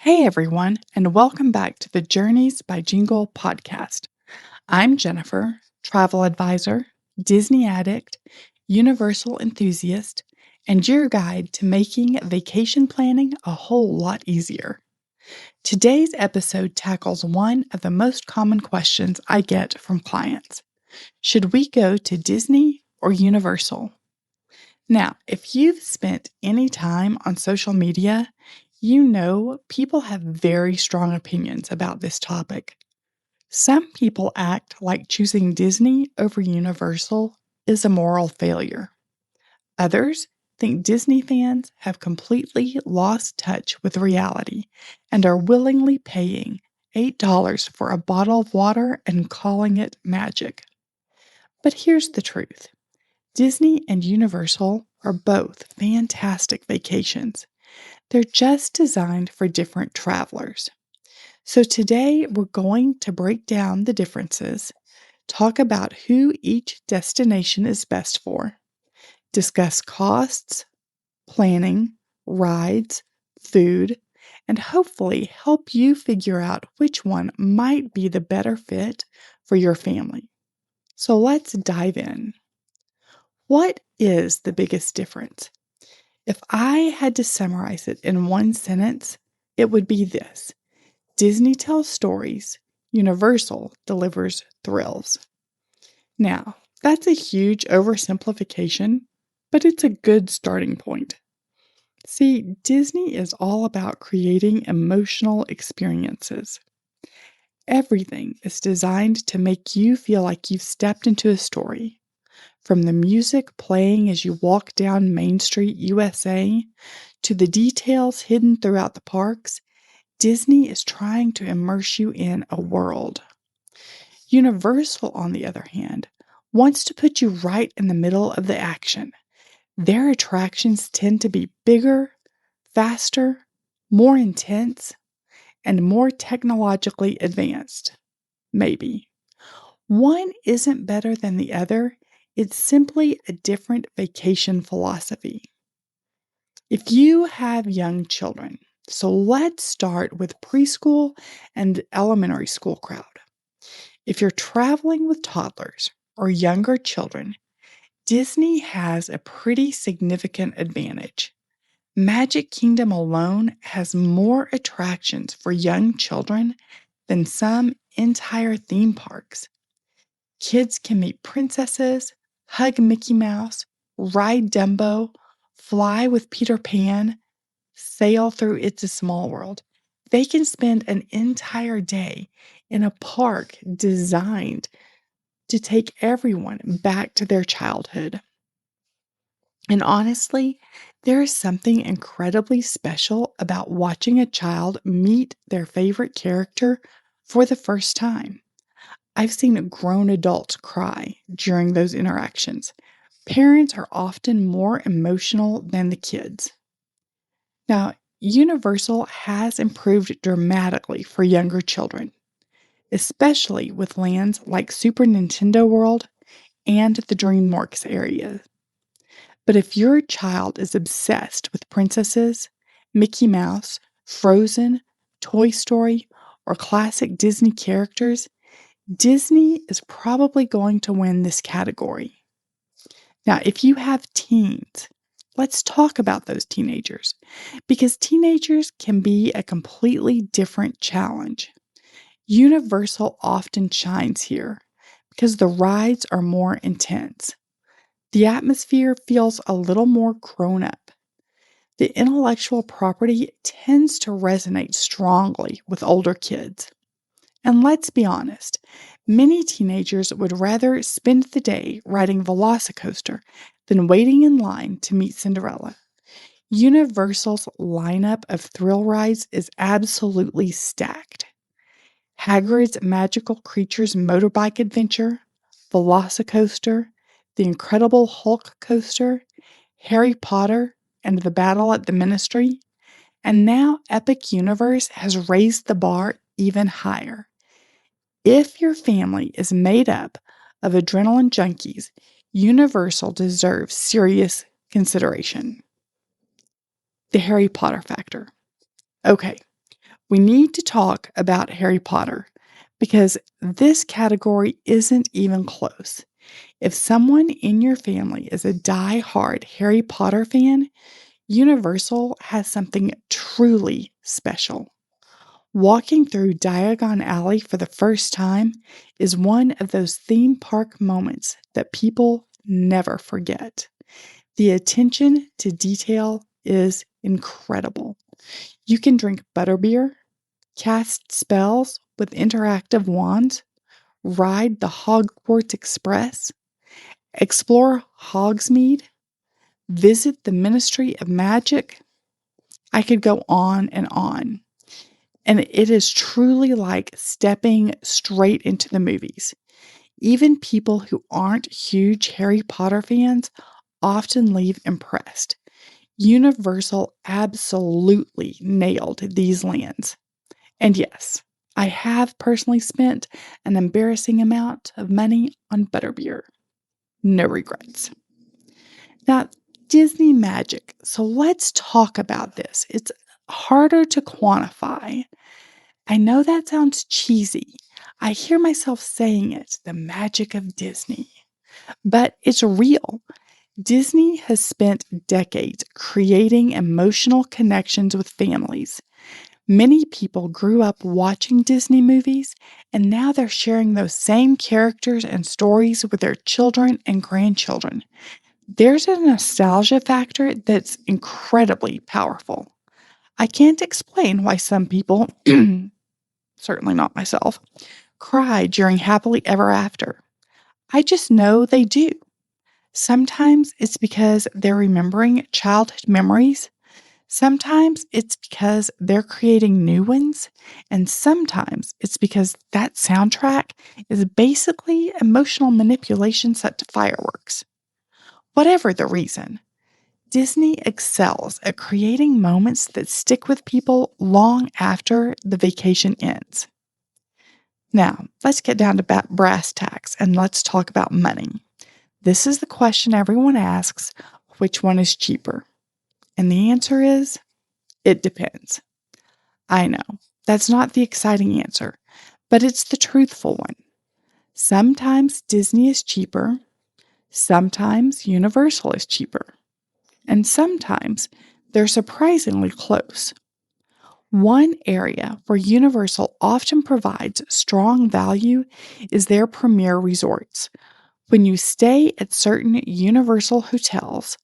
Hey everyone, and welcome back to the Journeys by Jingle podcast. I'm Jennifer, travel advisor, Disney addict, Universal enthusiast, and your guide to making vacation planning a whole lot easier. Today's episode tackles one of the most common questions I get from clients. Should we go to Disney or Universal? Now, if you've spent any time on social media, you know people have very strong opinions about this topic. Some people act like choosing Disney over Universal is a moral failure. Others think Disney fans have completely lost touch with reality and are willingly paying $8 for a bottle of water and calling it magic. But here's the truth. Disney and Universal are both fantastic vacations. They're just designed for different travelers. So today we're going to break down the differences, talk about who each destination is best for, discuss costs, planning, rides, food, and hopefully help you figure out which one might be the better fit for your family. So let's dive in. What is the biggest difference? If I had to summarize it in one sentence, it would be this. Disney tells stories, Universal delivers thrills. Now, that's a huge oversimplification, but it's a good starting point. See, Disney is all about creating emotional experiences. Everything is designed to make you feel like you've stepped into a story. From the music playing as you walk down Main Street, USA, to the details hidden throughout the parks, Disney is trying to immerse you in a world. Universal, on the other hand, wants to put you right in the middle of the action. Their attractions tend to be bigger, faster, more intense, and more technologically advanced. Maybe. One isn't better than the other. It's simply a different vacation philosophy. If you have young children, so let's start with preschool and elementary school crowd. If you're traveling with toddlers or younger children, Disney has a pretty significant advantage. Magic Kingdom alone has more attractions for young children than some entire theme parks. Kids can meet princesses, hug Mickey Mouse, ride Dumbo, fly with Peter Pan, sail through It's a Small World. They can spend an entire day in a park designed to take everyone back to their childhood. And honestly, there is something incredibly special about watching a child meet their favorite character for the first time. I've seen grown adults cry during those interactions. Parents are often more emotional than the kids. Now, Universal has improved dramatically for younger children, especially with lands like Super Nintendo World and the DreamWorks area. But if your child is obsessed with princesses, Mickey Mouse, Frozen, Toy Story, or classic Disney characters, Disney is probably going to win this category. Now, if you have teens, let's talk about those teenagers, because teenagers can be a completely different challenge. Universal often shines here because the rides are more intense. The atmosphere feels a little more grown up. The intellectual property tends to resonate strongly with older kids. And let's be honest, many teenagers would rather spend the day riding Velocicoaster than waiting in line to meet Cinderella. Universal's lineup of thrill rides is absolutely stacked. Hagrid's Magical Creatures Motorbike Adventure, Velocicoaster, The Incredible Hulk Coaster, Harry Potter and the Battle at the Ministry, and now Epic Universe has raised the bar even higher. If your family is made up of adrenaline junkies, Universal deserves serious consideration. The Harry Potter factor. Okay, We need to talk about Harry Potter because this category isn't even close. If someone in your family is a die-hard Harry Potter fan, Universal has something truly special. Walking through Diagon Alley for the first time is one of those theme park moments that people never forget. The attention to detail is incredible. You can drink butterbeer, cast spells with interactive wands, ride the Hogwarts Express, explore Hogsmeade, visit the Ministry of Magic. I could go on and on. And it is truly like stepping straight into the movies. Even people who aren't huge Harry Potter fans often leave impressed. Universal absolutely nailed these lands. And yes, I have personally spent an embarrassing amount of money on butterbeer. No regrets. Now, Disney magic. So let's talk about this. It's harder to quantify. I know that sounds cheesy. I hear myself saying it, the magic of Disney. But it's real. Disney has spent decades creating emotional connections with families. Many people grew up watching Disney movies, and now they're sharing those same characters and stories with their children and grandchildren. There's a nostalgia factor that's incredibly powerful. I can't explain why some people, certainly not myself, cry during Happily Ever After. I just know they do. Sometimes it's because they're remembering childhood memories. Sometimes it's because they're creating new ones. And sometimes it's because that soundtrack is basically emotional manipulation set to fireworks. Whatever the reason, Disney excels at creating moments that stick with people long after the vacation ends. Now, let's get down to brass tacks and let's talk about money. This is the question everyone asks: which one is cheaper? And the answer is, it depends. I know, that's not the exciting answer, but it's the truthful one. Sometimes Disney is cheaper, sometimes Universal is cheaper, and sometimes they're surprisingly close. One area where Universal often provides strong value is their premier resorts. When you stay at certain Universal hotels,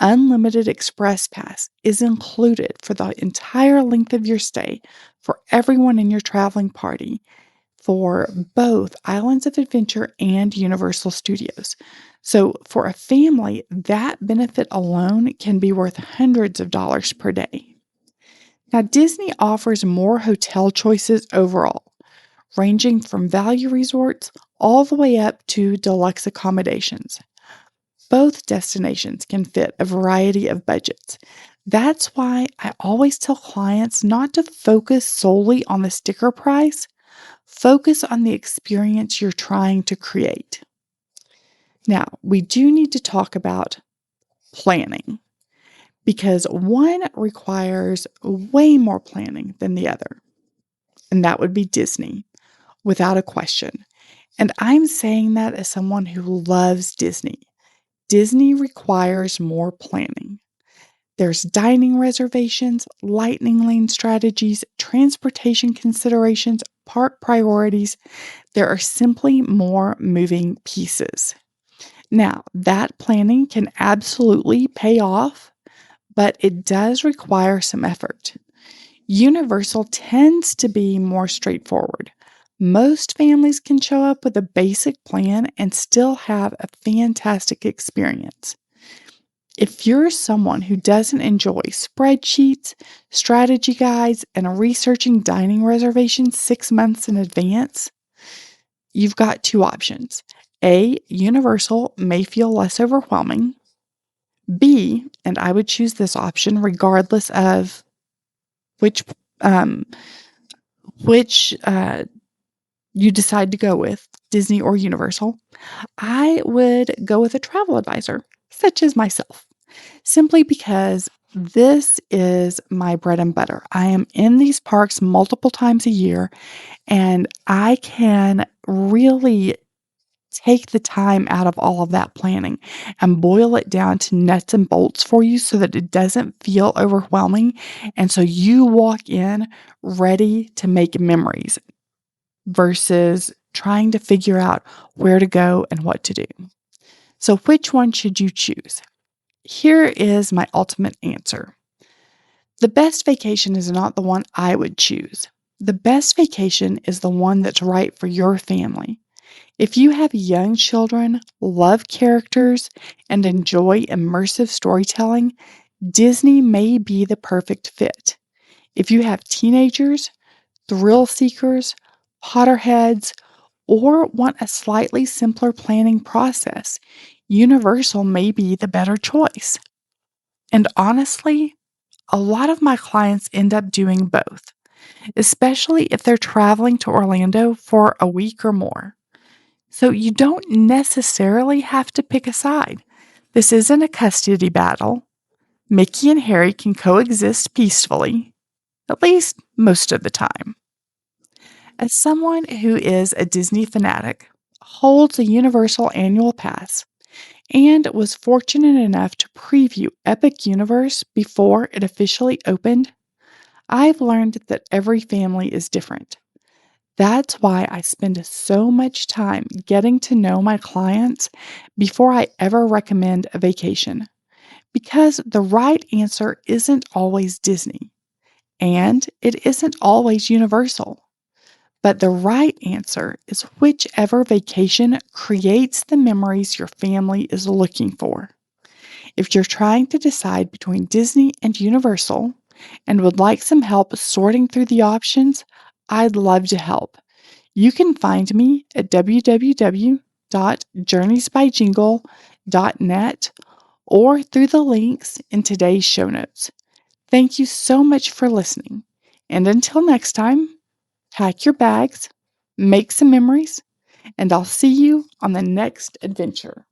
Unlimited Express Pass is included for the entire length of your stay for everyone in your traveling party for both Islands of Adventure and Universal Studios. So, for a family, that benefit alone can be worth hundreds of dollars per day. Now, Disney offers more hotel choices overall, ranging from value resorts all the way up to deluxe accommodations. Both destinations can fit a variety of budgets. That's why I always tell clients not to focus solely on the sticker price, focus on the experience you're trying to create. Now, we do need to talk about planning because one requires way more planning than the other, and that would be Disney, without a question. And I'm saying that as someone who loves Disney. Disney requires more planning. There's dining reservations, lightning lane strategies, transportation considerations, park priorities. There are simply more moving pieces. Now, that planning can absolutely pay off, but it does require some effort. Universal tends to be more straightforward. Most families can show up with a basic plan and still have a fantastic experience. If you're someone who doesn't enjoy spreadsheets, strategy guides, and researching dining reservations 6 months in advance, you've got two options. A, Universal may feel less overwhelming. B, and I would choose this option regardless of which um, which you decide to go with, Disney or Universal, I would go with a travel advisor, such as myself, simply because This is my bread and butter. I am in these parks multiple times a year, and I can really take the time out of all of that planning and boil it down to nuts and bolts for you so that it doesn't feel overwhelming. And so you walk in ready to make memories versus trying to figure out where to go and what to do. So, which one should you choose? Here is my ultimate answer. The best vacation is not the one I would choose. The best vacation is the one that's right for your family. If you have young children, love characters, and enjoy immersive storytelling, Disney may be the perfect fit. If you have teenagers, thrill seekers, Potterheads, or want a slightly simpler planning process, Universal may be the better choice. And honestly, a lot of my clients end up doing both, especially if they're traveling to Orlando for a week or more. So you don't necessarily have to pick a side. This isn't a custody battle. Mickey and Harry can coexist peacefully, at least most of the time. As someone who is a Disney fanatic, holds a Universal annual pass, and was fortunate enough to preview Epic Universe before it officially opened, I've learned that every family is different. That's why I spend so much time getting to know my clients before I ever recommend a vacation. Because the right answer isn't always Disney, and it isn't always Universal. But the right answer is whichever vacation creates the memories your family is looking for. If you're trying to decide between Disney and Universal and would like some help sorting through the options, I'd love to help. You can find me at www.journeysbyjingle.net or through the links in today's show notes. Thank you so much for listening. And until next time, pack your bags, make some memories, and I'll see you on the next adventure.